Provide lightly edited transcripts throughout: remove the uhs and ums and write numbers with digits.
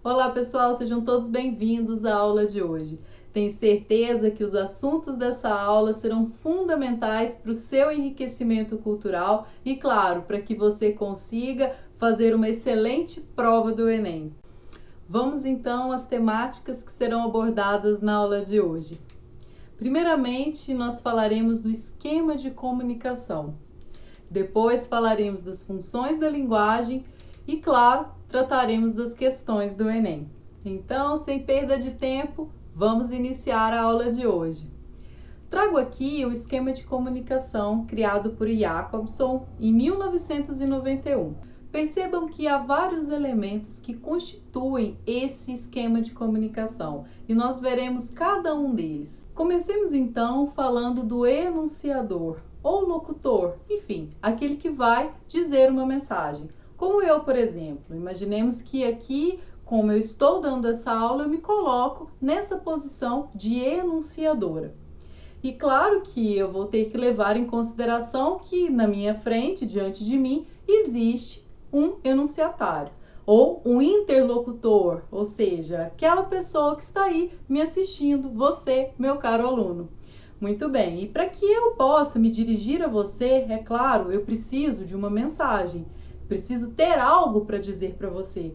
Olá pessoal, sejam todos bem-vindos à aula de hoje. Tenho certeza que os assuntos dessa aula serão fundamentais para o seu enriquecimento cultural e, claro, para que você consiga fazer uma excelente prova do Enem. Vamos então às temáticas que serão abordadas na aula de hoje. Primeiramente, nós falaremos do esquema de comunicação. Depois falaremos das funções da linguagem e, claro, trataremos das questões do Enem. Então, sem perda de tempo, vamos iniciar a aula de hoje. Trago aqui o esquema de comunicação criado por Jacobson em 1991. Percebam que há vários elementos que constituem esse esquema de comunicação e nós veremos cada um deles. Comecemos então falando do enunciador ou locutor, enfim, aquele que vai dizer uma mensagem. Como eu, por exemplo, imaginemos que aqui, como eu estou dando essa aula, eu me coloco nessa posição de enunciadora. E claro que eu vou ter que levar em consideração que na minha frente, diante de mim, existe um enunciatário ou um interlocutor, ou seja, aquela pessoa que está aí me assistindo, você, meu caro aluno. Muito bem, e para que eu possa me dirigir a você, é claro, eu preciso de uma mensagem, preciso ter algo para dizer para você.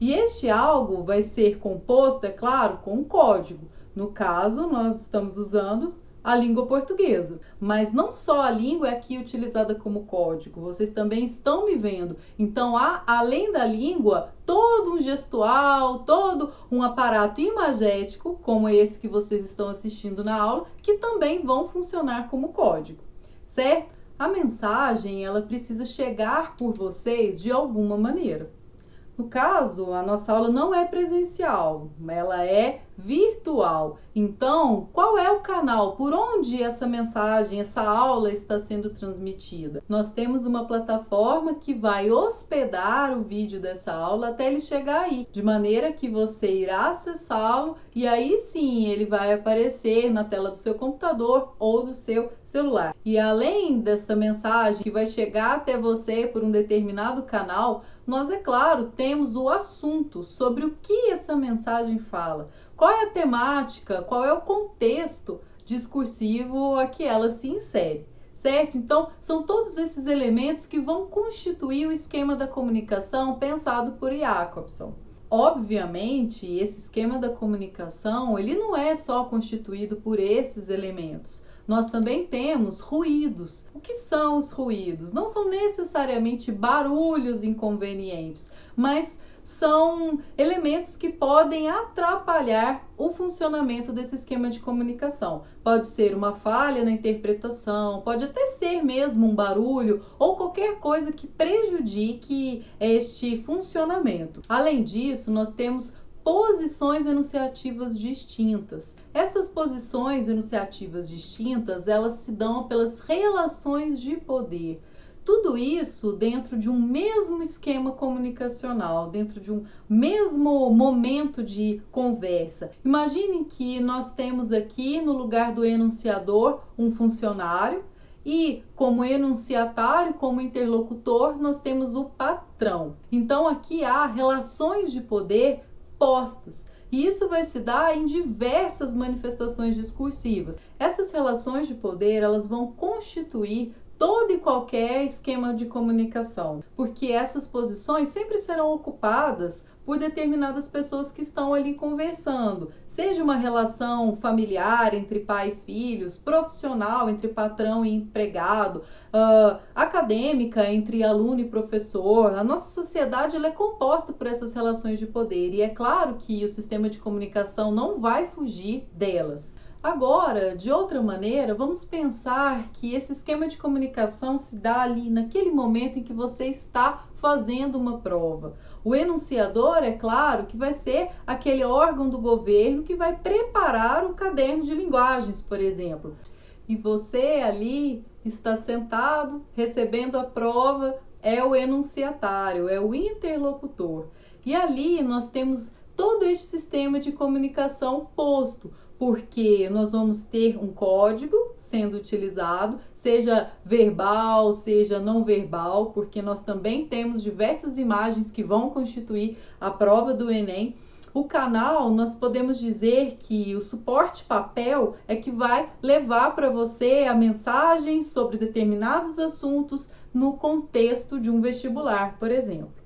E este algo vai ser composto, é claro, com um código. No caso, nós estamos usando a língua portuguesa, mas não só a língua é aqui utilizada como código, vocês também estão me vendo, então há, além da língua, todo um gestual, todo um aparato imagético, como esse que vocês estão assistindo na aula, que também vão funcionar como código, certo? A mensagem, ela precisa chegar por vocês de alguma maneira. No caso, a nossa aula não é presencial, ela é virtual. Então, qual é o canal por onde essa mensagem, essa aula está sendo transmitida? Nós temos uma plataforma que vai hospedar o vídeo dessa aula até ele chegar aí, de maneira que você irá acessá-lo e aí sim ele vai aparecer na tela do seu computador ou do seu celular. E além dessa mensagem que vai chegar até você por um determinado canal, nós, é claro, temos o assunto sobre o que essa mensagem fala, qual é a temática, qual é o contexto discursivo a que ela se insere, certo? Então, são todos esses elementos que vão constituir o esquema da comunicação pensado por Jacobson. Obviamente, esse esquema da comunicação, ele não é só constituído por esses elementos. Nós também temos ruídos. O que são os ruídos? Não são necessariamente barulhos inconvenientes, mas são elementos que podem atrapalhar o funcionamento desse esquema de comunicação. Pode ser uma falha na interpretação, pode até ser mesmo um barulho ou qualquer coisa que prejudique este funcionamento. Além disso, nós temos posições enunciativas distintas. Essas posições enunciativas distintas, elas se dão pelas relações de poder. Tudo isso dentro de um mesmo esquema comunicacional, dentro de um mesmo momento de conversa. Imaginem que nós temos aqui no lugar do enunciador um funcionário e como enunciatário, como interlocutor, nós temos o patrão. Então aqui há relações de poder postas. E isso vai se dar em diversas manifestações discursivas. Essas relações de poder, elas vão constituir todo e qualquer esquema de comunicação, porque essas posições sempre serão ocupadas por determinadas pessoas que estão ali conversando, seja uma relação familiar entre pai e filhos, profissional entre patrão e empregado, acadêmica entre aluno e professor. A nossa sociedade ela é composta por essas relações de poder e é claro que o sistema de comunicação não vai fugir delas. Agora, de outra maneira, vamos pensar que esse esquema de comunicação se dá ali naquele momento em que você está fazendo uma prova. O enunciador, é claro, que vai ser aquele órgão do governo que vai preparar o caderno de linguagens, por exemplo. E você ali está sentado, recebendo a prova, é o enunciatário, é o interlocutor. E ali nós temos todo este sistema de comunicação posto, porque nós vamos ter um código sendo utilizado, seja verbal, seja não verbal, porque nós também temos diversas imagens que vão constituir a prova do Enem. O canal, nós podemos dizer que o suporte papel é que vai levar para você a mensagem sobre determinados assuntos no contexto de um vestibular, por exemplo.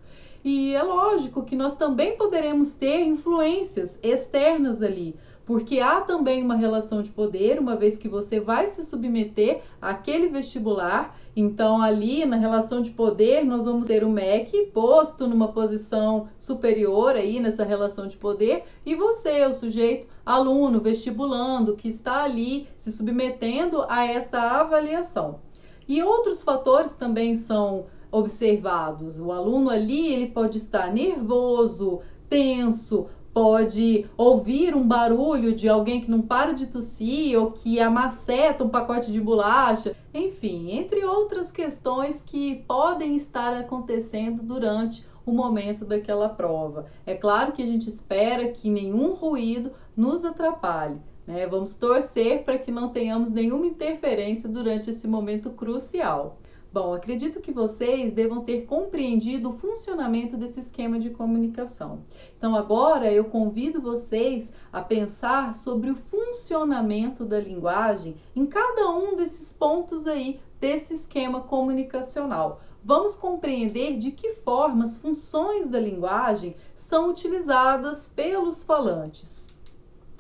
E é lógico que nós também poderemos ter influências externas ali, porque há também uma relação de poder, uma vez que você vai se submeter àquele vestibular. Então, ali na relação de poder, nós vamos ter o MEC posto numa posição superior aí nessa relação de poder, e você, o sujeito aluno, vestibulando, que está ali se submetendo a essa avaliação. E outros fatores também são observados. O aluno ali, ele pode estar nervoso, tenso, pode ouvir um barulho de alguém que não para de tossir ou que amaceta um pacote de bolacha, enfim, entre outras questões que podem estar acontecendo durante o momento daquela prova. É claro que a gente espera que nenhum ruído nos atrapalhe, né? Vamos torcer para que não tenhamos nenhuma interferência durante esse momento crucial. Bom, acredito que vocês devam ter compreendido o funcionamento desse esquema de comunicação. Então agora eu convido vocês a pensar sobre o funcionamento da linguagem em cada um desses pontos aí desse esquema comunicacional. Vamos compreender de que forma as funções da linguagem são utilizadas pelos falantes.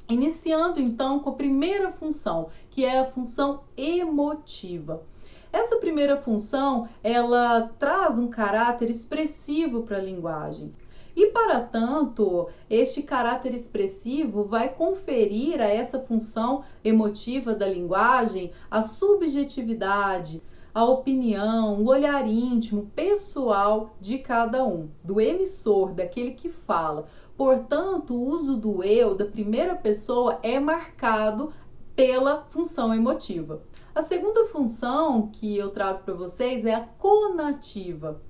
Iniciando então com a primeira função, que é a função emotiva. Essa primeira função, ela traz um caráter expressivo para a linguagem. E, para tanto, este caráter expressivo vai conferir a essa função emotiva da linguagem a subjetividade, a opinião, o olhar íntimo, pessoal de cada um, do emissor, daquele que fala. Portanto, o uso do eu, da primeira pessoa, é marcado pela função emotiva. A segunda função que eu trago para vocês é a conativa.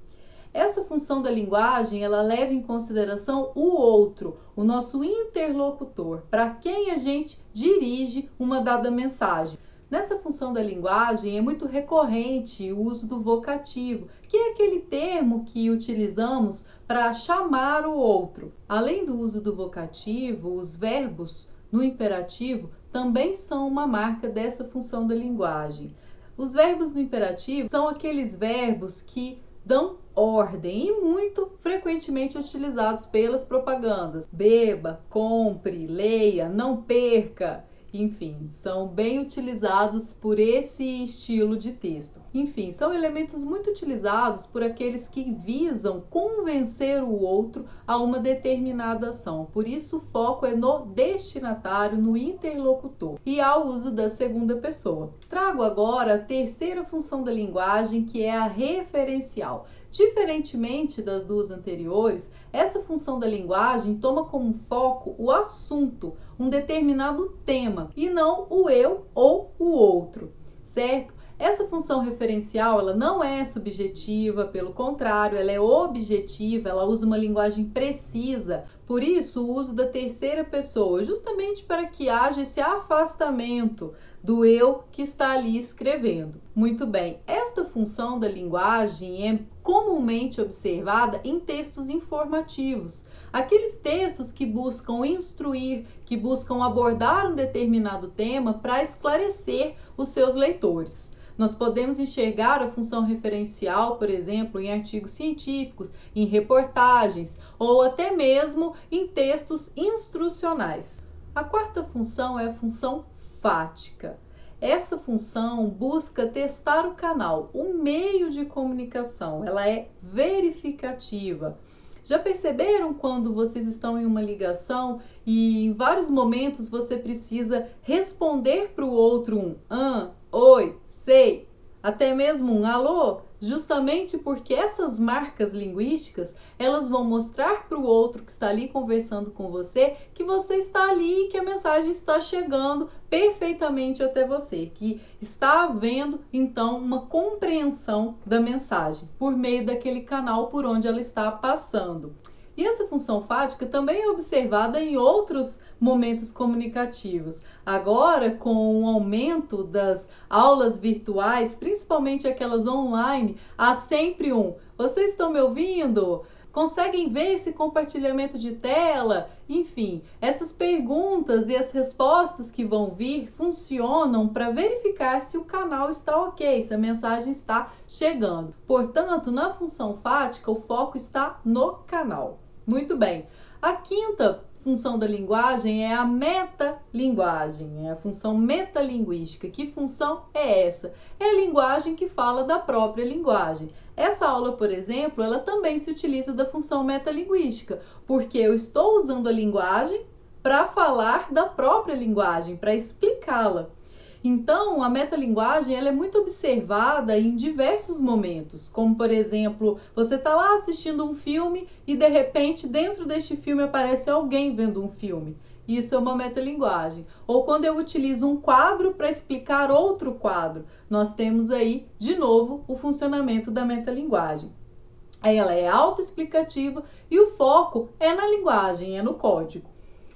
Essa função da linguagem, ela leva em consideração o outro, o nosso interlocutor, para quem a gente dirige uma dada mensagem. Nessa função da linguagem é muito recorrente o uso do vocativo, que é aquele termo que utilizamos para chamar o outro. Além do uso do vocativo, os verbos no imperativo também são uma marca dessa função da linguagem. Os verbos no imperativo são aqueles verbos que dão ordem e muito frequentemente utilizados pelas propagandas. Beba, compre, leia, não perca. Enfim, são bem utilizados por esse estilo de texto. Enfim, são elementos muito utilizados por aqueles que visam convencer o outro a uma determinada ação. Por isso, o foco é no destinatário, no interlocutor e ao uso da segunda pessoa. Trago agora a terceira função da linguagem, que é a referencial. Diferentemente das duas anteriores, essa função da linguagem toma como foco o assunto, um determinado tema, e não o eu ou o outro, certo? Essa função referencial, ela não é subjetiva, pelo contrário, ela é objetiva, ela usa uma linguagem precisa. Por isso, o uso da terceira pessoa, justamente para que haja esse afastamento do eu que está ali escrevendo. Muito bem, esta função da linguagem é comumente observada em textos informativos. Aqueles textos que buscam instruir, que buscam abordar um determinado tema para esclarecer os seus leitores. Nós podemos enxergar a função referencial, por exemplo, em artigos científicos, em reportagens ou até mesmo em textos instrucionais. A quarta função é a função fática. Essa função busca testar o canal, o meio de comunicação. Ela é verificativa. Já perceberam quando vocês estão em uma ligação e em vários momentos você precisa responder para o outro um oi, sei, até mesmo um alô? Justamente porque essas marcas linguísticas, elas vão mostrar para o outro que está ali conversando com você que você está ali e que a mensagem está chegando perfeitamente até você, que está havendo então uma compreensão da mensagem por meio daquele canal por onde ela está passando. E essa função fática também é observada em outros momentos comunicativos. Agora, com o aumento das aulas virtuais, principalmente aquelas online, há sempre um: vocês estão me ouvindo? Conseguem ver esse compartilhamento de tela? Enfim, essas perguntas e as respostas que vão vir funcionam para verificar se o canal está ok, se a mensagem está chegando. Portanto, na função fática, o foco está no canal. Muito bem. A quinta função da linguagem é a metalinguagem, é a função metalinguística. Que função é essa? É a linguagem que fala da própria linguagem. Essa aula, por exemplo, ela também se utiliza da função metalinguística, porque eu estou usando a linguagem para falar da própria linguagem, para explicá-la. Então, a metalinguagem ela é muito observada em diversos momentos, como por exemplo, você está lá assistindo um filme e de repente dentro deste filme aparece alguém vendo um filme. Isso é uma metalinguagem. Ou quando eu utilizo um quadro para explicar outro quadro, nós temos aí, de novo, o funcionamento da metalinguagem. Ela é autoexplicativa e o foco é na linguagem, é no código.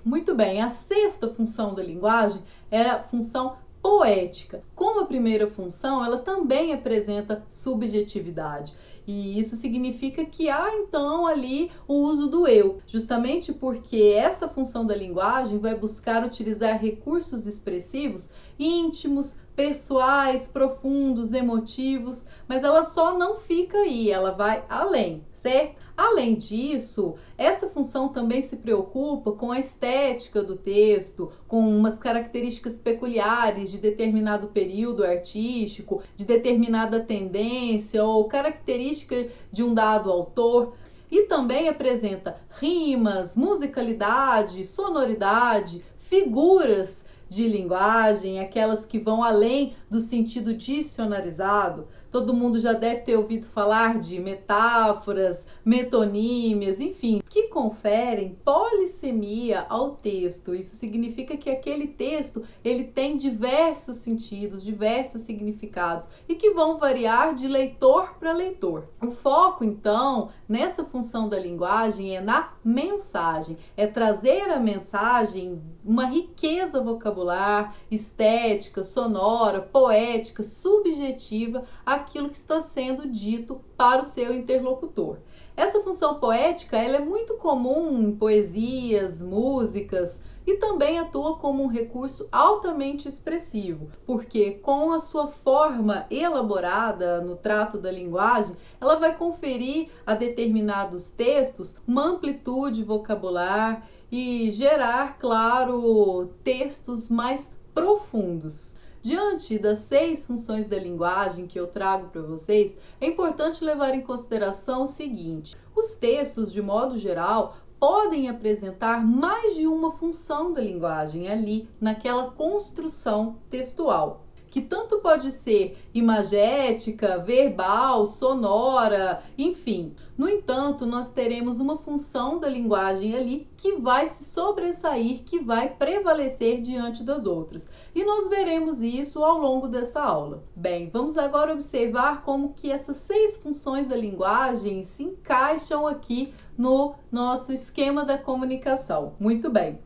Muito bem, a sexta função da linguagem é a função poética. Como a primeira função, ela também apresenta subjetividade. E isso significa que há então ali o uso do eu, justamente porque essa função da linguagem vai buscar utilizar recursos expressivos íntimos, pessoais, profundos, emotivos, mas ela só não fica aí, ela vai além, certo? Além disso, essa função também se preocupa com a estética do texto, com umas características peculiares de determinado período artístico, de determinada tendência ou característica de um dado autor. E também apresenta rimas, musicalidade, sonoridade, figuras de linguagem, aquelas que vão além do sentido dicionarizado. Todo mundo já deve ter ouvido falar de metáforas, metonímias, enfim, que conferem polissemia ao texto. Isso significa que aquele texto ele tem diversos sentidos, diversos significados e que vão variar de leitor para leitor. O foco, então, nessa função da linguagem é na mensagem, é trazer a mensagem uma riqueza vocabular, estética, sonora, poética, subjetiva, aquilo que está sendo dito para o seu interlocutor. Essa função poética ela é muito comum em poesias, músicas e também atua como um recurso altamente expressivo, porque com a sua forma elaborada no trato da linguagem, ela vai conferir a determinados textos uma amplitude vocabular e gerar, claro, textos mais profundos. Diante das 6 funções da linguagem que eu trago para vocês, é importante levar em consideração o seguinte: os textos, de modo geral, podem apresentar mais de uma função da linguagem ali naquela construção textual, que tanto pode ser imagética, verbal, sonora, enfim. No entanto, nós teremos uma função da linguagem ali que vai se sobressair, que vai prevalecer diante das outras. E nós veremos isso ao longo dessa aula. Bem, vamos agora observar como que essas 6 funções da linguagem se encaixam aqui no nosso esquema da comunicação. Muito bem.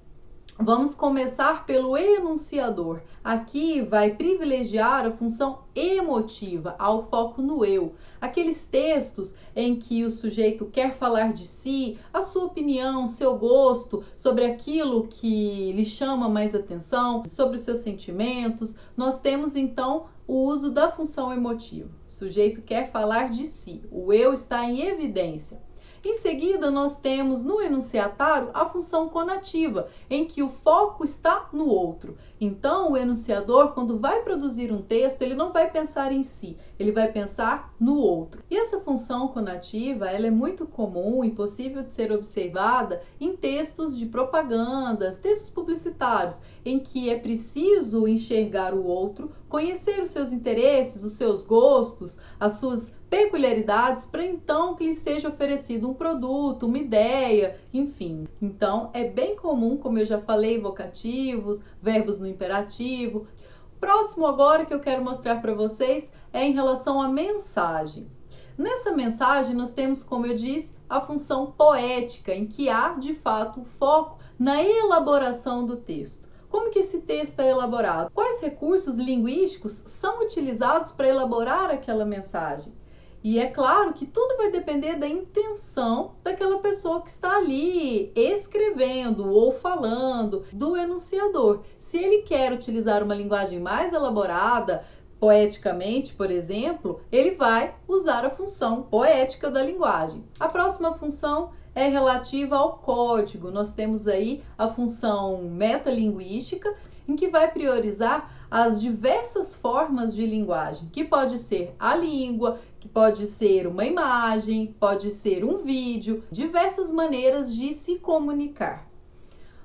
Vamos começar pelo enunciador. Aqui vai privilegiar a função emotiva, ao foco no eu. Aqueles textos em que o sujeito quer falar de si, a sua opinião, seu gosto, sobre aquilo que lhe chama mais atenção, sobre os seus sentimentos. Nós temos então o uso da função emotiva. O sujeito quer falar de si, o eu está em evidência. Em seguida, nós temos no enunciatário a função conativa, em que o foco está no outro. Então, o enunciador, quando vai produzir um texto, ele não vai pensar em si, ele vai pensar no outro. E essa função conativa, ela é muito comum e possível de ser observada em textos de propagandas, textos publicitários, em que é preciso enxergar o outro, conhecer os seus interesses, os seus gostos, as suas peculiaridades para então que lhe seja oferecido um produto, uma ideia, enfim. Então, é bem comum, como eu já falei, vocativos, verbos no imperativo. Próximo agora que eu quero mostrar para vocês é em relação à mensagem. Nessa mensagem nós temos, como eu disse, a função poética, em que há, de fato, foco na elaboração do texto. Como que esse texto é elaborado? Quais recursos linguísticos são utilizados para elaborar aquela mensagem? E é claro que tudo vai depender da intenção daquela pessoa que está ali escrevendo ou falando, do enunciador. Se ele quer utilizar uma linguagem mais elaborada, poeticamente, por exemplo, ele vai usar a função poética da linguagem. A próxima função é relativa ao código. Nós temos aí a função metalinguística, em que vai priorizar as diversas formas de linguagem, que pode ser a língua, que pode ser uma imagem, pode ser um vídeo, diversas maneiras de se comunicar.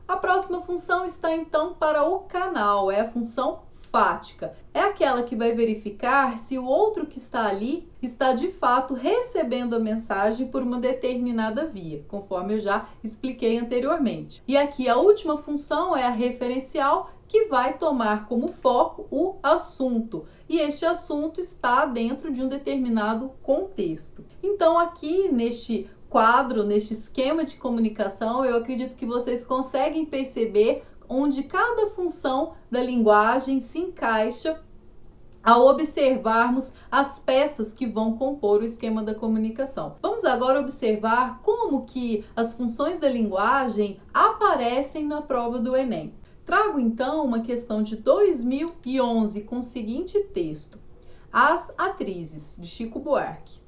A próxima função está então para o canal, é a função fática. É aquela que vai verificar se o outro que está ali está de fato recebendo a mensagem por uma determinada via, conforme eu já expliquei anteriormente. E aqui a última função é a referencial, que vai tomar como foco o assunto, e este assunto está dentro de um determinado contexto. Então aqui neste quadro, neste esquema de comunicação, eu acredito que vocês conseguem perceber onde cada função da linguagem se encaixa ao observarmos as peças que vão compor o esquema da comunicação. Vamos agora observar como que as funções da linguagem aparecem na prova do Enem. Trago então uma questão de 2011 com o seguinte texto: As Atrizes, de Chico Buarque.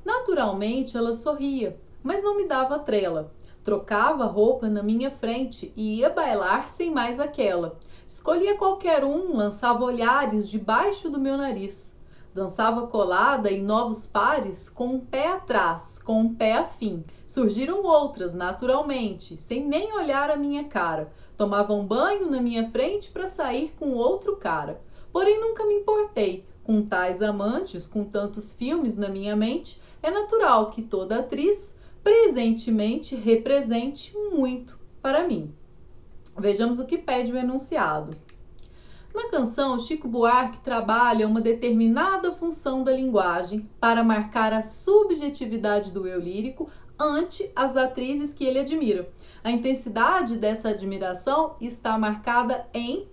Naturalmente ela sorria, mas não me dava trela. Trocava roupa na minha frente e ia bailar sem mais aquela. Escolhia qualquer um, lançava olhares debaixo do meu nariz. Dançava colada em novos pares, com um pé atrás, com um pé afim. Surgiram outras, naturalmente, sem nem olhar a minha cara. Tomavam banho na minha frente para sair com outro cara. Porém nunca me importei. Com tais amantes, com tantos filmes na minha mente, é natural que toda atriz presentemente represente muito para mim. Vejamos o que pede o enunciado. Na canção, Chico Buarque trabalha uma determinada função da linguagem para marcar a subjetividade do eu lírico ante as atrizes que ele admira. A intensidade dessa admiração está marcada em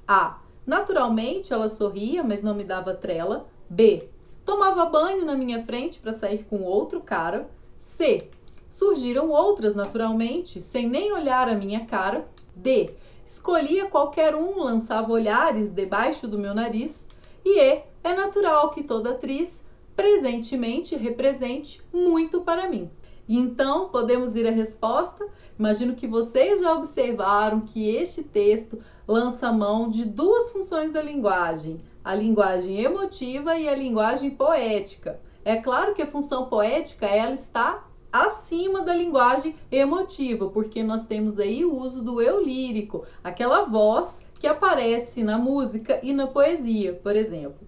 A. Naturalmente, ela sorria, mas não me dava trela. B. Tomava banho na minha frente para sair com outro cara. C. Surgiram outras naturalmente, sem nem olhar a minha cara. D. Escolhia qualquer um, lançava olhares debaixo do meu nariz. E E. É natural que toda atriz presentemente represente muito para mim. E então, podemos ir à resposta? Imagino que vocês já observaram que este texto lança a mão de duas funções da linguagem, a linguagem emotiva e a linguagem poética. É claro que a função poética ela está acima da linguagem emotiva, porque nós temos aí o uso do eu lírico, aquela voz que aparece na música e na poesia, por exemplo.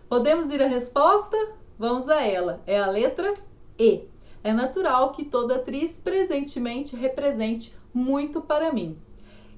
Podemos ir à resposta? Vamos a ela. É a letra E. É natural que toda atriz presentemente represente muito para mim.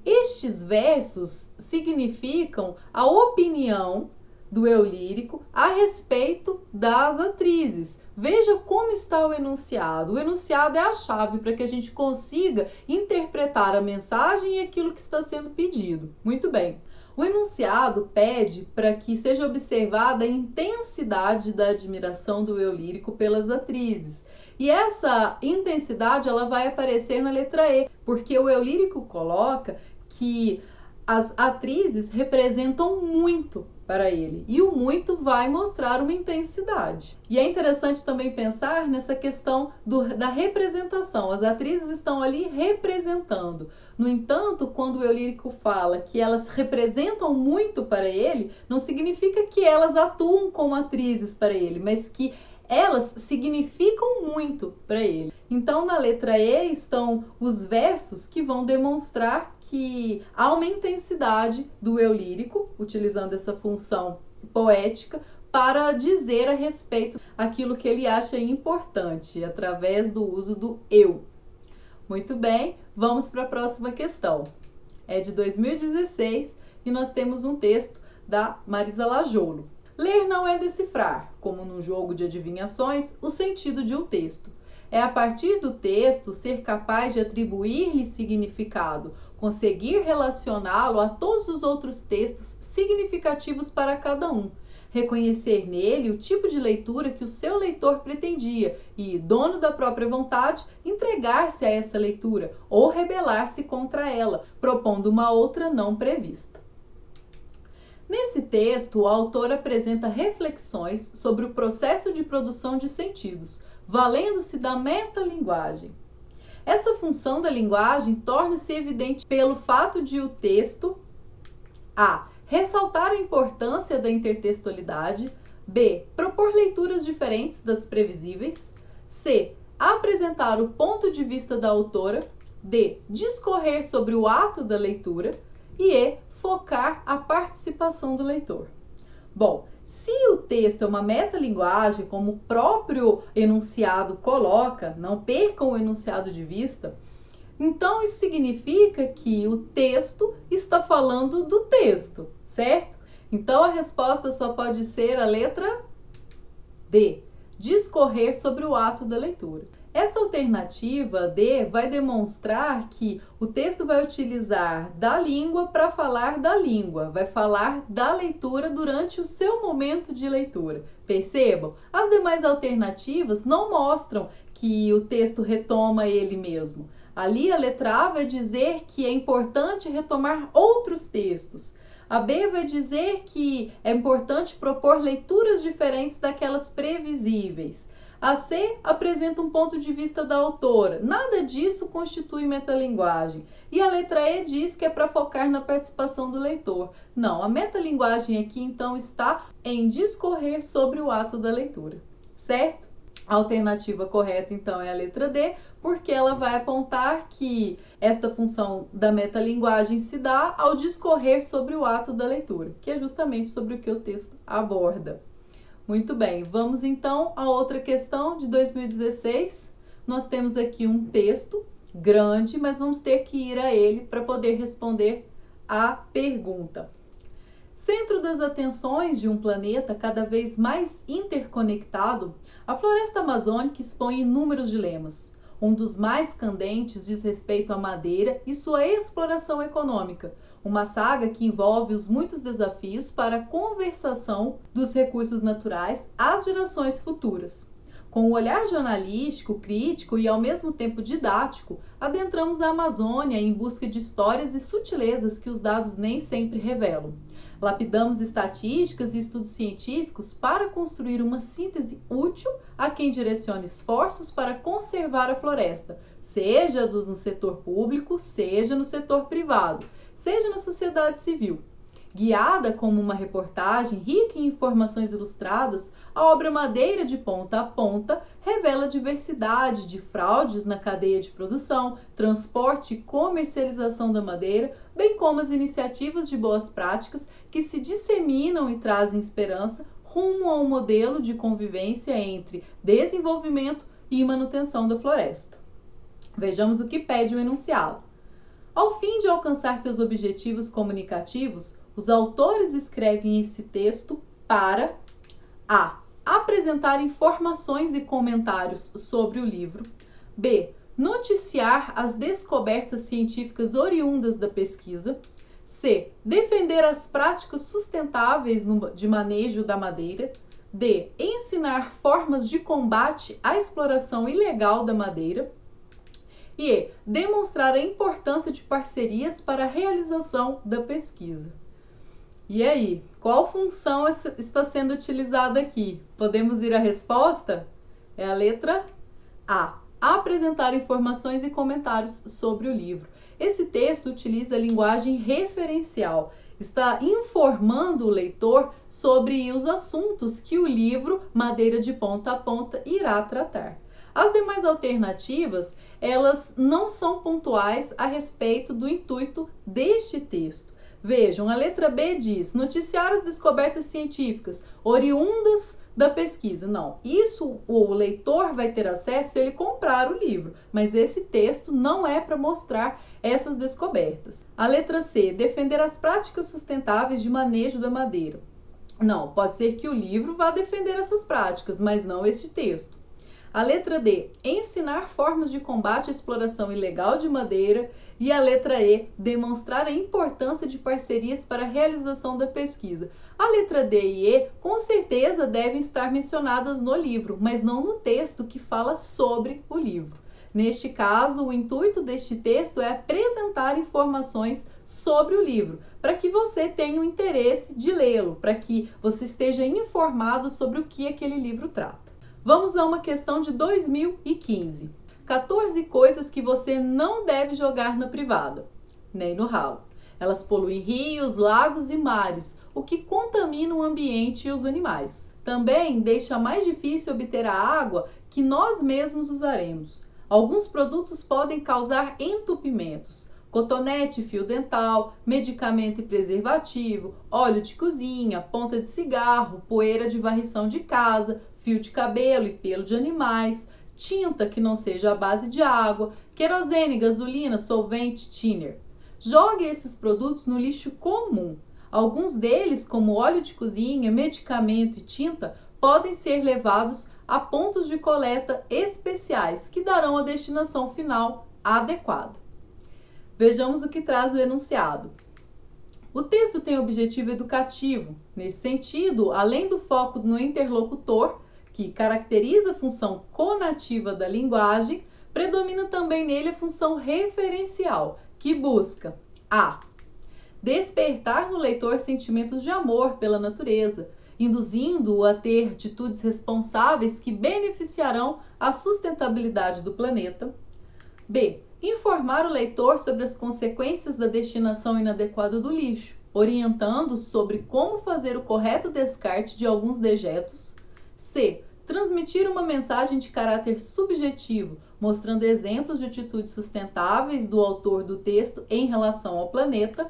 Estes versos significam a opinião do eu lírico a respeito das atrizes. Veja como está o enunciado. O enunciado é a chave para que a gente consiga interpretar a mensagem e aquilo que está sendo pedido. Muito bem. O enunciado pede para que seja observada a intensidade da admiração do eu lírico pelas atrizes. E essa intensidade ela vai aparecer na letra E, porque o eu lírico coloca que as atrizes representam muito para ele. E o muito vai mostrar uma intensidade. E é interessante também pensar nessa questão da representação. As atrizes estão ali representando. No entanto, quando o eu lírico fala que elas representam muito para ele, não significa que elas atuam como atrizes para ele, mas que elas significam muito para ele. Então, na letra E estão os versos que vão demonstrar que há uma intensidade do eu lírico, utilizando essa função poética, para dizer a respeito daquilo que ele acha importante, através do uso do eu. Muito bem, vamos para a próxima questão. É de 2016 e nós temos um texto da Marisa Lajolo. Ler não é decifrar, como num jogo de adivinhações, o sentido de um texto. É a partir do texto ser capaz de atribuir-lhe significado, conseguir relacioná-lo a todos os outros textos significativos para cada um, reconhecer nele o tipo de leitura que o seu leitor pretendia e, dono da própria vontade, entregar-se a essa leitura ou rebelar-se contra ela, propondo uma outra não prevista. Nesse texto, o autor apresenta reflexões sobre o processo de produção de sentidos, valendo-se da metalinguagem. Essa função da linguagem torna-se evidente pelo fato de o texto a. ressaltar a importância da intertextualidade, b. propor leituras diferentes das previsíveis, c. apresentar o ponto de vista da autora, d. discorrer sobre o ato da leitura e e. focar a participação do leitor. Bom, se o texto é uma metalinguagem, como o próprio enunciado coloca, não percam o enunciado de vista, então isso significa que o texto está falando do texto, certo? Então a resposta só pode ser a letra D, discorrer sobre o ato da leitura. Essa alternativa D vai demonstrar que o texto vai utilizar da língua para falar da língua, vai falar da leitura durante o seu momento de leitura. Percebam? As demais alternativas não mostram que o texto retoma ele mesmo. Ali a letra A vai dizer que é importante retomar outros textos. A B vai dizer que é importante propor leituras diferentes daquelas previsíveis. A C apresenta um ponto de vista da autora. Nada disso constitui metalinguagem. E a letra E diz que é para focar na participação do leitor. Não, a metalinguagem aqui então está em discorrer sobre o ato da leitura, certo? A alternativa correta então é a letra D, porque ela vai apontar que esta função da metalinguagem se dá ao discorrer sobre o ato da leitura, que é justamente sobre o que o texto aborda. Muito bem, vamos então a outra questão de 2016. Nós temos aqui um texto grande, mas vamos ter que ir a ele para poder responder a pergunta. Centro das atenções de um planeta cada vez mais interconectado, a floresta amazônica expõe inúmeros dilemas. Um dos mais candentes diz respeito à madeira e sua exploração econômica, uma saga que envolve os muitos desafios para a conservação dos recursos naturais às gerações futuras. Com um olhar jornalístico, crítico e ao mesmo tempo didático, adentramos a Amazônia em busca de histórias e sutilezas que os dados nem sempre revelam. Lapidamos estatísticas e estudos científicos para construir uma síntese útil a quem direcione esforços para conservar a floresta, seja no setor público, seja no setor privado, seja na sociedade civil. Guiada como uma reportagem rica em informações ilustradas, a obra Madeira de Ponta a Ponta revela a diversidade de fraudes na cadeia de produção, transporte e comercialização da madeira, bem como as iniciativas de boas práticas que se disseminam e trazem esperança rumo a um modelo de convivência entre desenvolvimento e manutenção da floresta. Vejamos o que pede o enunciado. Ao fim de alcançar seus objetivos comunicativos, os autores escrevem esse texto para a. apresentar informações e comentários sobre o livro, b. noticiar as descobertas científicas oriundas da pesquisa, c. defender as práticas sustentáveis de manejo da madeira, d. ensinar formas de combate à exploração ilegal da madeira, e e. demonstrar a importância de parcerias para a realização da pesquisa. E aí, qual função está sendo utilizada aqui? Podemos ir à resposta? É a letra A. Apresentar informações e comentários sobre o livro. Esse texto utiliza a linguagem referencial. Está informando o leitor sobre os assuntos que o livro Madeira de Ponta a Ponta irá tratar. As demais alternativas, elas não são pontuais a respeito do intuito deste texto. Vejam, a letra B diz noticiar as descobertas científicas oriundas da pesquisa. Não, isso o leitor vai ter acesso se ele comprar o livro, mas esse texto não é para mostrar essas descobertas. A letra C, defender as práticas sustentáveis de manejo da madeira. Não, pode ser que o livro vá defender essas práticas, mas não este texto. A letra D, ensinar formas de combate à exploração ilegal de madeira. E a letra E, demonstrar a importância de parcerias para a realização da pesquisa. A letra D e E, com certeza, devem estar mencionadas no livro, mas não no texto que fala sobre o livro. Neste caso, o intuito deste texto é apresentar informações sobre o livro, para que você tenha o interesse de lê-lo, para que você esteja informado sobre o que aquele livro trata. Vamos a uma questão de 2015. 14 coisas que você não deve jogar na privada, nem no ralo. Elas poluem rios, lagos e mares, o que contamina o ambiente e os animais. Também deixa mais difícil obter a água que nós mesmos usaremos. Alguns produtos podem causar entupimentos. Cotonete, fio dental, medicamento e preservativo, óleo de cozinha, ponta de cigarro, poeira de varrição de casa, fio de cabelo e pelo de animais, tinta que não seja à base de água, querosene, gasolina, solvente, thinner. Jogue esses produtos no lixo comum. Alguns deles, como óleo de cozinha, medicamento e tinta, podem ser levados a pontos de coleta especiais que darão a destinação final adequada. Vejamos o que traz o enunciado. O texto tem objetivo educativo. Nesse sentido, além do foco no interlocutor, que caracteriza a função conativa da linguagem, predomina também nele a função referencial, que busca a. Despertar no leitor sentimentos de amor pela natureza, induzindo-o a ter atitudes responsáveis que beneficiarão a sustentabilidade do planeta. B. Informar o leitor sobre as consequências da destinação inadequada do lixo, orientando sobre como fazer o correto descarte de alguns dejetos. C. Transmitir uma mensagem de caráter subjetivo, mostrando exemplos de atitudes sustentáveis do autor do texto em relação ao planeta.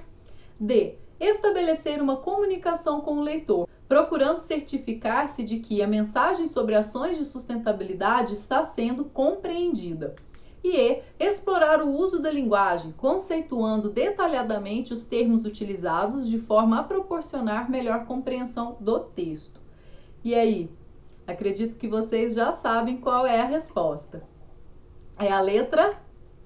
D. Estabelecer uma comunicação com o leitor, procurando certificar-se de que a mensagem sobre ações de sustentabilidade está sendo compreendida. E E. Explorar o uso da linguagem, conceituando detalhadamente os termos utilizados de forma a proporcionar melhor compreensão do texto. E aí? Acredito que vocês já sabem qual é a resposta. É a letra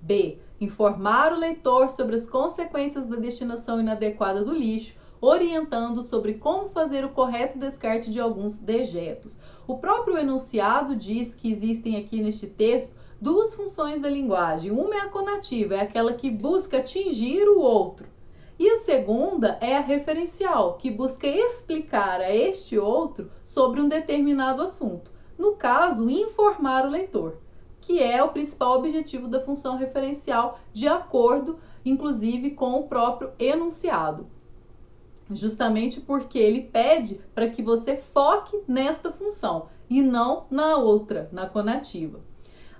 B. Informar o leitor sobre as consequências da destinação inadequada do lixo, orientando sobre como fazer o correto descarte de alguns dejetos. O próprio enunciado diz que existem aqui neste texto duas funções da linguagem. Uma é a conativa, é aquela que busca atingir o outro. E a segunda é a referencial, que busca explicar a este outro sobre um determinado assunto. No caso, informar o leitor, que é o principal objetivo da função referencial, de acordo, inclusive, com o próprio enunciado. Justamente porque ele pede para que você foque nesta função e não na outra, na conativa.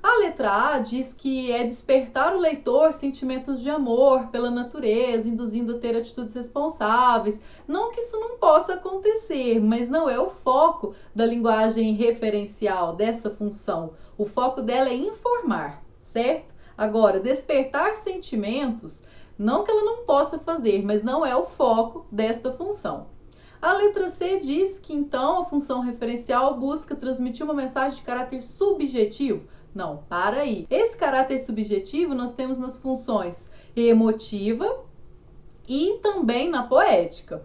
A letra A diz que é despertar o leitor sentimentos de amor pela natureza, induzindo a ter atitudes responsáveis. Não que isso não possa acontecer, mas não é o foco da linguagem referencial, dessa função. O foco dela é informar, certo? Agora, despertar sentimentos, não que ela não possa fazer, mas não é o foco desta função. A letra C diz que, então, a função referencial busca transmitir uma mensagem de caráter subjetivo. Não, para aí. Esse caráter subjetivo nós temos nas funções emotiva e também na poética.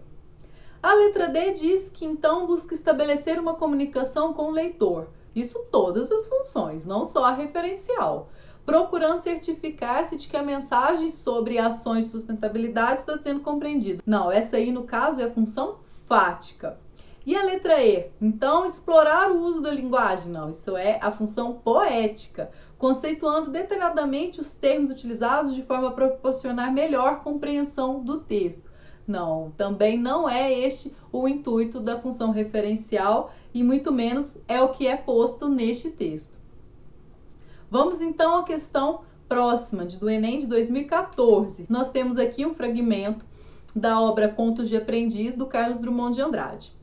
A letra D diz que então busca estabelecer uma comunicação com o leitor. Isso todas as funções, não só a referencial. Procurando certificar-se de que a mensagem sobre ações de sustentabilidade está sendo compreendida. Não, essa aí no caso é a função fática. E a letra E? Então, explorar o uso da linguagem? Não, isso é a função poética, conceituando detalhadamente os termos utilizados de forma a proporcionar melhor compreensão do texto. Não, também não é este o intuito da função referencial e muito menos é o que é posto neste texto. Vamos então à questão próxima, do Enem de 2014. Nós temos aqui um fragmento da obra Contos de Aprendiz, do Carlos Drummond de Andrade.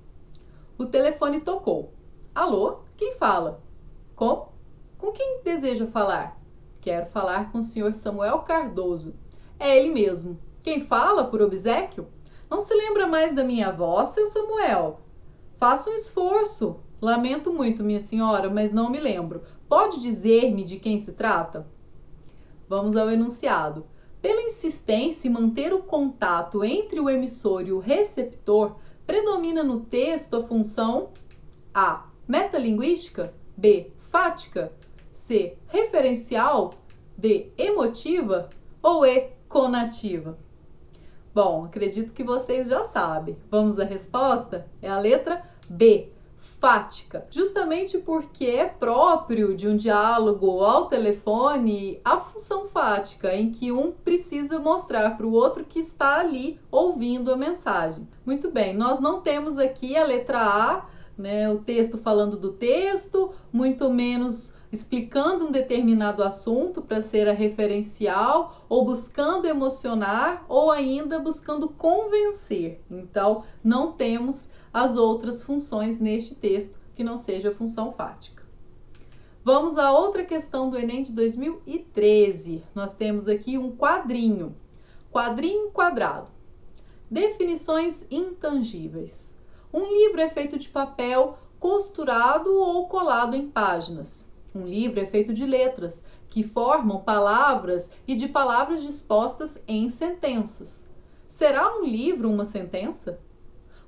O telefone tocou. Alô? Quem fala? Como? Com quem deseja falar? Quero falar com o senhor Samuel Cardoso. É ele mesmo. Quem fala, por obséquio? Não se lembra mais da minha voz, seu Samuel? Faça um esforço. Lamento muito, minha senhora, mas não me lembro. Pode dizer-me de quem se trata? Vamos ao enunciado. Pela insistência em manter o contato entre o emissor e o receptor, predomina no texto a função A. Metalinguística, B. Fática, C. Referencial, D. Emotiva ou E. Conativa? Bom, acredito que vocês já sabem. Vamos à resposta? É a letra B. Fática, justamente porque é próprio de um diálogo ao telefone a função fática, em que um precisa mostrar para o outro que está ali ouvindo a mensagem. Muito bem, nós não temos aqui a letra A, né, o texto falando do texto, muito menos explicando um determinado assunto para ser a referencial, ou buscando emocionar, ou ainda buscando convencer. Então, não temos as outras funções neste texto que não seja a função fática. Vamos a outra questão do Enem de 2013. Nós temos aqui um quadrinho. Quadrinho quadrado. Definições intangíveis. Um livro é feito de papel costurado ou colado em páginas. Um livro é feito de letras, que formam palavras e de palavras dispostas em sentenças. Será um livro uma sentença?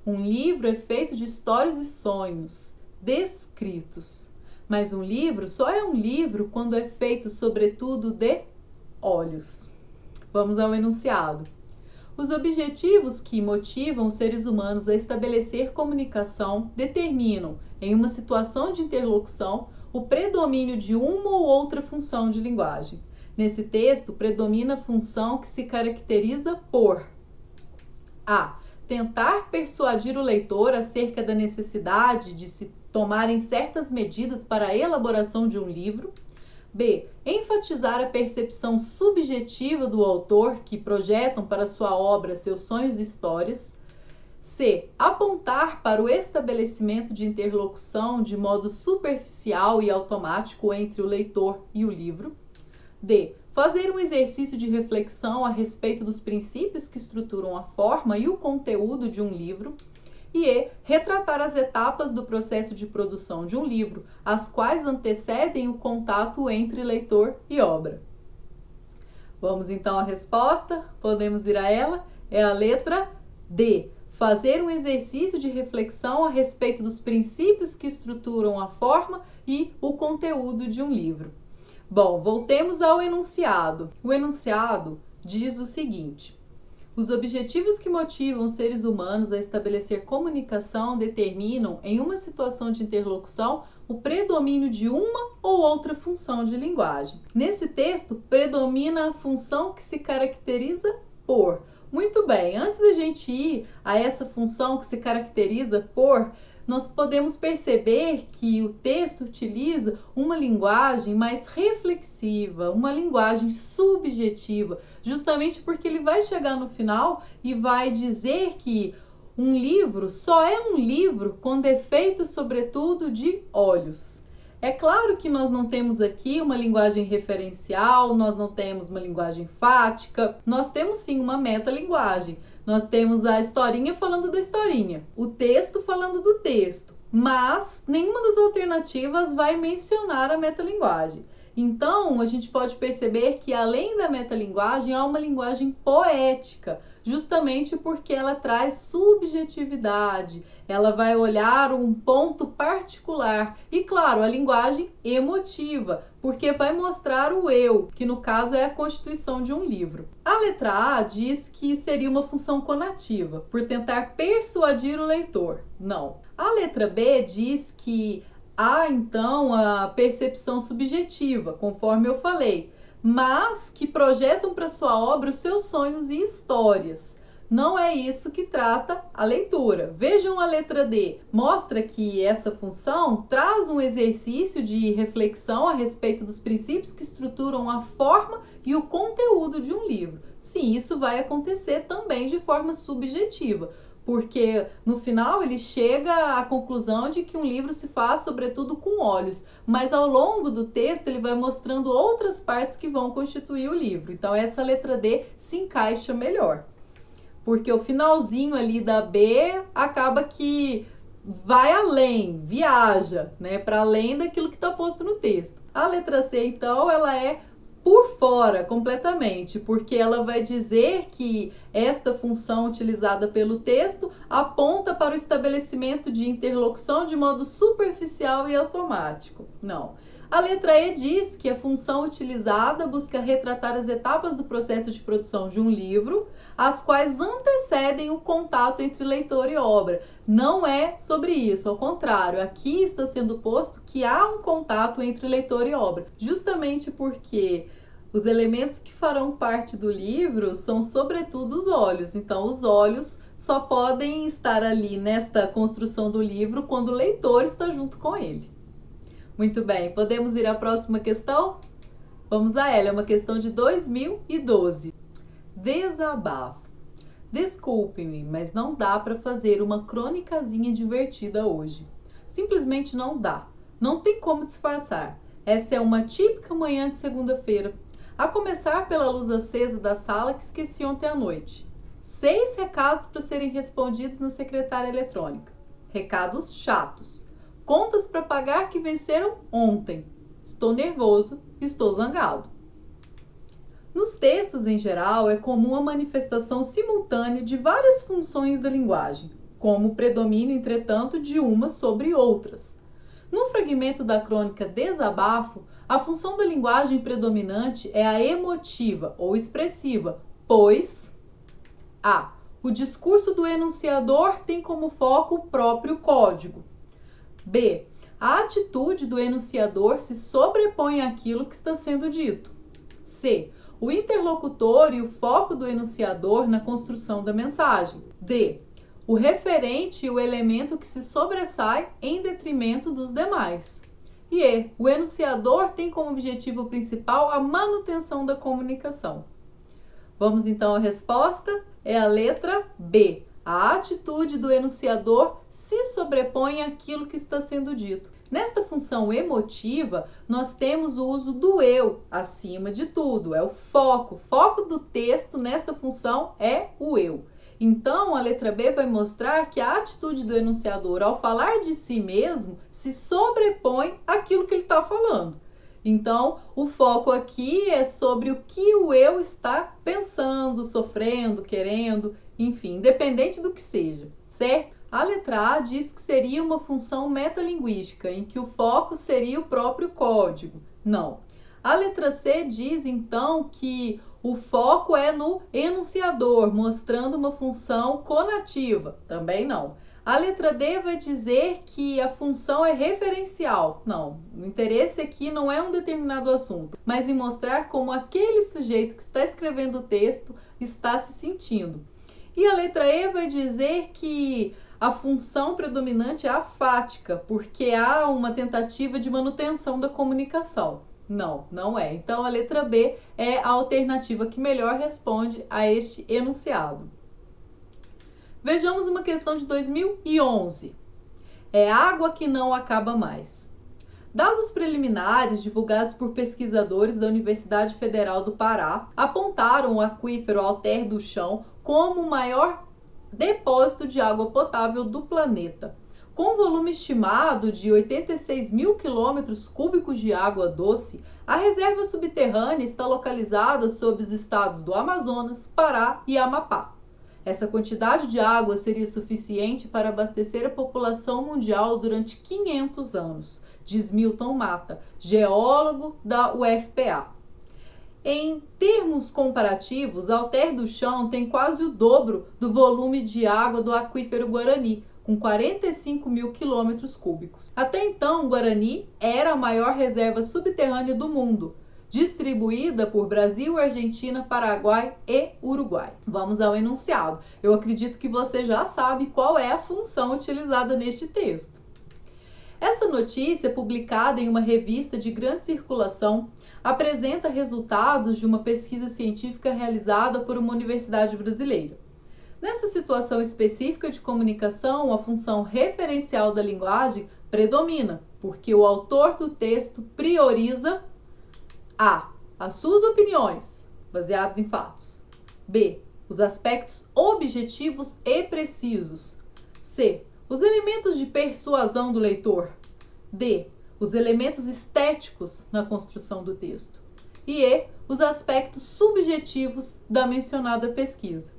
Um livro é feito de histórias e sonhos descritos. Mas um livro só é um livro quando é feito, sobretudo, de olhos. Vamos ao enunciado. Os objetivos que motivam os seres humanos a estabelecer comunicação determinam, em uma situação de interlocução, o predomínio de uma ou outra função de linguagem. Nesse texto, predomina a função que se caracteriza por A. Tentar persuadir o leitor acerca da necessidade de se tomarem certas medidas para a elaboração de um livro. B. Enfatizar a percepção subjetiva do autor que projetam para sua obra seus sonhos e histórias. C. Apontar para o estabelecimento de interlocução de modo superficial e automático entre o leitor e o livro. D. Fazer um exercício de reflexão a respeito dos princípios que estruturam a forma e o conteúdo de um livro. E E. Retratar as etapas do processo de produção de um livro, as quais antecedem o contato entre leitor e obra. Vamos então à resposta? Podemos ir a ela? É a letra D. Fazer um exercício de reflexão a respeito dos princípios que estruturam a forma e o conteúdo de um livro. Bom, voltemos ao enunciado. O enunciado diz o seguinte: os objetivos que motivam os seres humanos a estabelecer comunicação determinam, em uma situação de interlocução, o predomínio de uma ou outra função de linguagem. Nesse texto, predomina a função que se caracteriza por. Muito bem, antes da gente ir a essa função que se caracteriza por, nós podemos perceber que o texto utiliza uma linguagem mais reflexiva, uma linguagem subjetiva, justamente porque ele vai chegar no final e vai dizer que um livro só é um livro quando é feito, sobretudo, de olhos. É claro que nós não temos aqui uma linguagem referencial, nós não temos uma linguagem fática, nós temos sim uma metalinguagem. Nós temos a historinha falando da historinha, o texto falando do texto, mas nenhuma das alternativas vai mencionar a metalinguagem. Então, a gente pode perceber que além da metalinguagem, há uma linguagem poética, justamente porque ela traz subjetividade, ela vai olhar um ponto particular e, claro, a linguagem emotiva, porque vai mostrar o eu, que no caso é a constituição de um livro. A letra A diz que seria uma função conativa, por tentar persuadir o leitor. Não. A letra B diz que há então a percepção subjetiva, conforme eu falei, mas que projetam para sua obra os seus sonhos e histórias. Não é isso que trata a leitura. Vejam a letra D. Mostra que essa função traz um exercício de reflexão a respeito dos princípios que estruturam a forma e o conteúdo de um livro. Sim, isso vai acontecer também de forma subjetiva, porque no final ele chega à conclusão de que um livro se faz sobretudo com olhos, mas ao longo do texto ele vai mostrando outras partes que vão constituir o livro. Então essa letra D se encaixa melhor, porque o finalzinho ali da B acaba que vai além, viaja, né, para além daquilo que está posto no texto. A letra C, então, ela é por fora completamente, porque ela vai dizer que esta função utilizada pelo texto aponta para o estabelecimento de interlocução de modo superficial e automático. Não. A letra E diz que a função utilizada busca retratar as etapas do processo de produção de um livro, as quais antecedem o contato entre leitor e obra. Não é sobre isso, ao contrário, aqui está sendo posto que há um contato entre leitor e obra, justamente porque os elementos que farão parte do livro são sobretudo os olhos. Então, os olhos só podem estar ali nesta construção do livro quando o leitor está junto com ele. Muito bem, podemos ir à próxima questão? Vamos a ela, é uma questão de 2012. Desabafo. Desculpe-me, mas não dá para fazer uma crônicazinha divertida hoje. Simplesmente não dá. Não tem como disfarçar. Essa é uma típica manhã de segunda-feira. A começar pela luz acesa da sala que esqueci ontem à noite. 6 recados para serem respondidos na secretária eletrônica. Recados chatos. Contas para pagar que venceram ontem. Estou nervoso, estou zangado. Nos textos, em geral, é comum a manifestação simultânea de várias funções da linguagem, como o predomínio, entretanto, de umas sobre outras. No fragmento da crônica Desabafo, a função da linguagem predominante é a emotiva ou expressiva, pois a. O discurso do enunciador tem como foco o próprio código. B. A atitude do enunciador se sobrepõe àquilo que está sendo dito. C. O interlocutor e o foco do enunciador na construção da mensagem. D. O referente e o elemento que se sobressai em detrimento dos demais. E E. O enunciador tem como objetivo principal a manutenção da comunicação. Vamos então à resposta? É a letra B. A atitude do enunciador se sobrepõe àquilo que está sendo dito. Nesta função emotiva, nós temos o uso do eu acima de tudo, é o foco. O foco do texto nesta função é o eu. Então, a letra B vai mostrar que a atitude do enunciador ao falar de si mesmo se sobrepõe àquilo que ele está falando. Então, o foco aqui é sobre o que o eu está pensando, sofrendo, querendo, enfim, independente do que seja, certo? A letra A diz que seria uma função metalinguística, em que o foco seria o próprio código. Não. A letra C diz, então, que o foco é no enunciador, mostrando uma função conativa. Também não. A letra D vai dizer que a função é referencial. Não, o interesse aqui não é um determinado assunto, mas em mostrar como aquele sujeito que está escrevendo o texto está se sentindo. E a letra E vai dizer que a função predominante é afática, porque há uma tentativa de manutenção da comunicação. Não, não é. Então, a letra B é a alternativa que melhor responde a este enunciado. Vejamos uma questão de 2011. É água que não acaba mais. Dados preliminares divulgados por pesquisadores da Universidade Federal do Pará apontaram o aquífero Alter do Chão como o maior depósito de água potável do planeta. Com volume estimado de 86 mil quilômetros cúbicos de água doce, a reserva subterrânea está localizada sob os estados do Amazonas, Pará e Amapá. Essa quantidade de água seria suficiente para abastecer a população mundial durante 500 anos, diz Milton Mata, geólogo da UFPA. Em termos comparativos, Alter do Chão tem quase o dobro do volume de água do aquífero Guarani, com 45 mil quilômetros cúbicos. Até então, o Guarani era a maior reserva subterrânea do mundo, distribuída por Brasil, Argentina, Paraguai e Uruguai. Vamos ao enunciado. Eu acredito que você já sabe qual é a função utilizada neste texto. Essa notícia, publicada em uma revista de grande circulação, apresenta resultados de uma pesquisa científica realizada por uma universidade brasileira. Nessa situação específica de comunicação, a função referencial da linguagem predomina, porque o autor do texto prioriza A. As suas opiniões, baseadas em fatos. B. Os aspectos objetivos e precisos. C. Os elementos de persuasão do leitor. D. Os elementos estéticos na construção do texto. E E. Os aspectos subjetivos da mencionada pesquisa.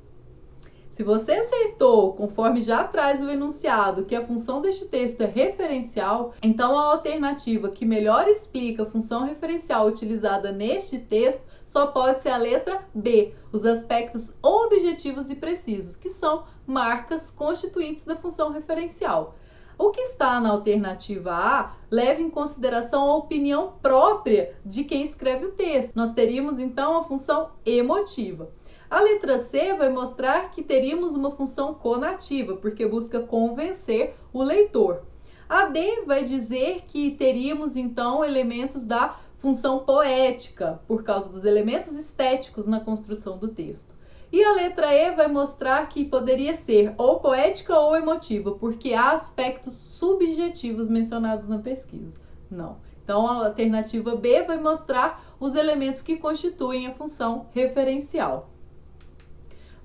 Se você acertou, conforme já traz o enunciado, que a função deste texto é referencial, então a alternativa que melhor explica a função referencial utilizada neste texto só pode ser a letra B, os aspectos objetivos e precisos, que são marcas constituintes da função referencial. O que está na alternativa A leva em consideração a opinião própria de quem escreve o texto. Nós teríamos então a função emotiva. A letra C vai mostrar que teríamos uma função conativa, porque busca convencer o leitor. A D vai dizer que teríamos então elementos da função poética, por causa dos elementos estéticos na construção do texto. E a letra E vai mostrar que poderia ser ou poética ou emotiva, porque há aspectos subjetivos mencionados na pesquisa. Não. Então a alternativa B vai mostrar os elementos que constituem a função referencial.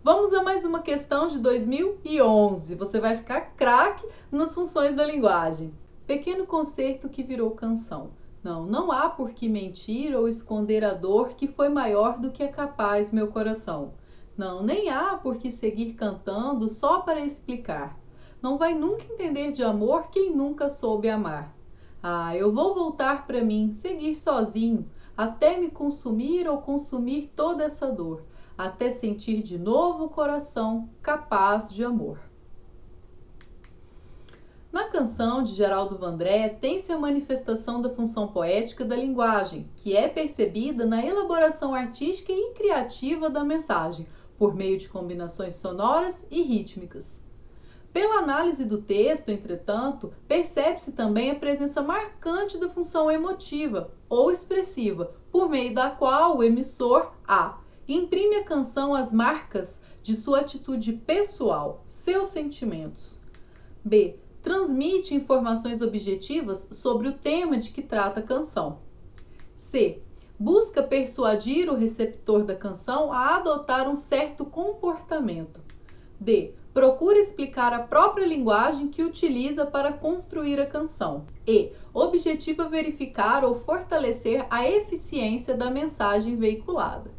Vamos a mais uma questão de 2011. Você vai ficar craque nas funções da linguagem. Pequeno concerto que virou canção. Não há por que mentir ou esconder a dor que foi maior do que é capaz meu coração. Nem há por que seguir cantando só para explicar. Não vai nunca entender de amor quem nunca soube amar. Eu vou voltar para mim, seguir sozinho, até me consumir ou consumir toda essa dor, até sentir de novo o coração capaz de amor. Na canção de Geraldo Vandré, tem-se a manifestação da função poética da linguagem, que é percebida na elaboração artística e criativa da mensagem, por meio de combinações sonoras e rítmicas. Pela análise do texto, entretanto, percebe-se também a presença marcante da função emotiva ou expressiva, por meio da qual o emissor A imprime à canção as marcas de sua atitude pessoal, seus sentimentos. B. Transmite informações objetivas sobre o tema de que trata a canção. C. Busca persuadir o receptor da canção a adotar um certo comportamento. D. Procura explicar a própria linguagem que utiliza para construir a canção. E. Objetiva verificar ou fortalecer a eficiência da mensagem veiculada.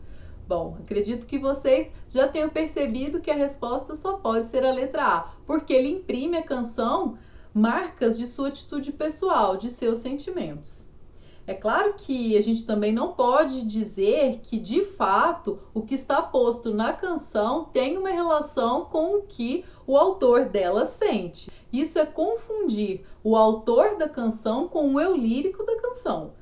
Bom, acredito que vocês já tenham percebido que a resposta só pode ser a letra A, porque ele imprime à canção marcas de sua atitude pessoal, de seus sentimentos. É claro que a gente também não pode dizer que, de fato, o que está posto na canção tem uma relação com o que o autor dela sente. Isso é confundir o autor da canção com o eu lírico da canção.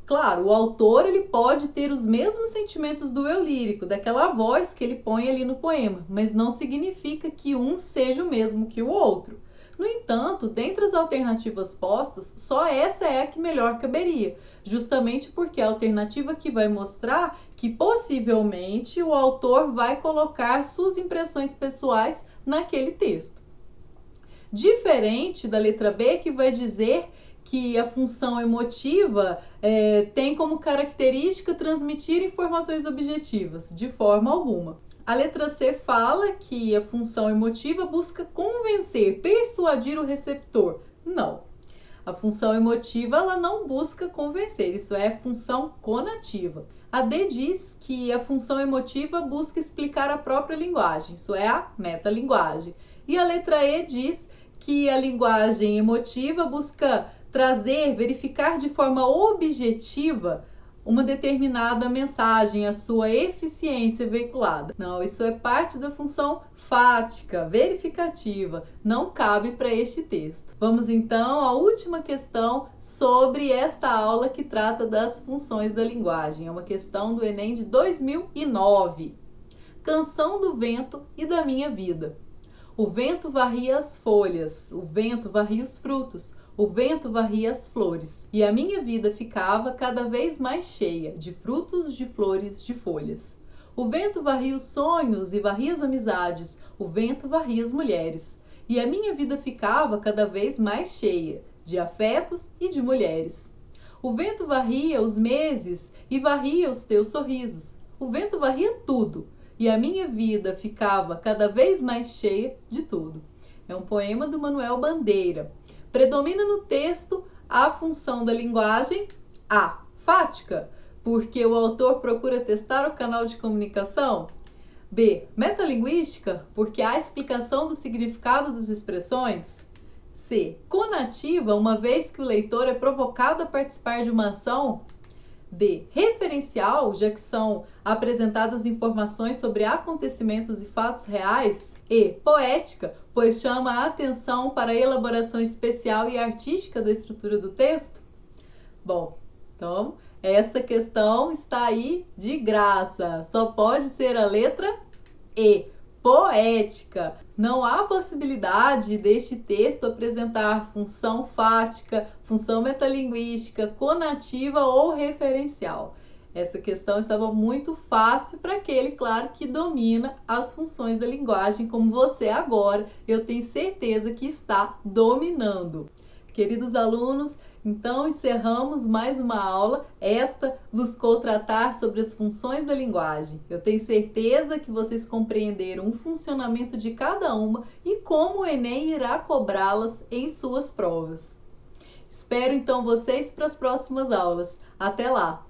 Claro, o autor ele pode ter os mesmos sentimentos do eu lírico, daquela voz que ele põe ali no poema, mas não significa que um seja o mesmo que o outro. No entanto, dentre as alternativas postas, só essa é a que melhor caberia, justamente porque é a alternativa que vai mostrar que possivelmente o autor vai colocar suas impressões pessoais naquele texto. Diferente da letra B, que vai dizer que a função emotiva tem como característica transmitir informações objetivas, de forma alguma. A letra C fala que a função emotiva busca convencer, persuadir o receptor. Não. A função emotiva ela não busca convencer, isso é função conativa. A D diz que a função emotiva busca explicar a própria linguagem, isso é a metalinguagem. E a letra E diz que a linguagem emotiva busca trazer, verificar de forma objetiva uma determinada mensagem, a sua eficiência veiculada. Não, isso é parte da função fática, verificativa, não cabe para este texto. Vamos então à última questão sobre esta aula que trata das funções da linguagem. É uma questão do Enem de 2009. Canção do vento e da minha vida. O vento varria as folhas, o vento varria os frutos, o vento varria as flores, e a minha vida ficava cada vez mais cheia de frutos, de flores, de folhas. O vento varria os sonhos e varria as amizades, o vento varria as mulheres, e a minha vida ficava cada vez mais cheia de afetos e de mulheres. O vento varria os meses e varria os teus sorrisos, o vento varria tudo, e a minha vida ficava cada vez mais cheia de tudo. É um poema do Manuel Bandeira. Predomina no texto a função da linguagem A, fática, porque o autor procura testar o canal de comunicação. B, metalinguística, porque há explicação do significado das expressões. C, conativa, uma vez que o leitor é provocado a participar de uma ação. D, referencial, já que são apresentadas informações sobre acontecimentos e fatos reais. E, poética, pois chama a atenção para a elaboração especial e artística da estrutura do texto. Bom, então esta questão está aí de graça, só pode ser a letra E, poética. Não há possibilidade deste texto apresentar função fática, função metalinguística, conativa ou referencial. Essa questão estava muito fácil para aquele, claro, que domina as funções da linguagem, como você agora, eu tenho certeza que está dominando. Queridos alunos, então encerramos mais uma aula. Esta buscou tratar sobre as funções da linguagem. Eu tenho certeza que vocês compreenderam o funcionamento de cada uma e como o Enem irá cobrá-las em suas provas. Espero então vocês para as próximas aulas. Até lá!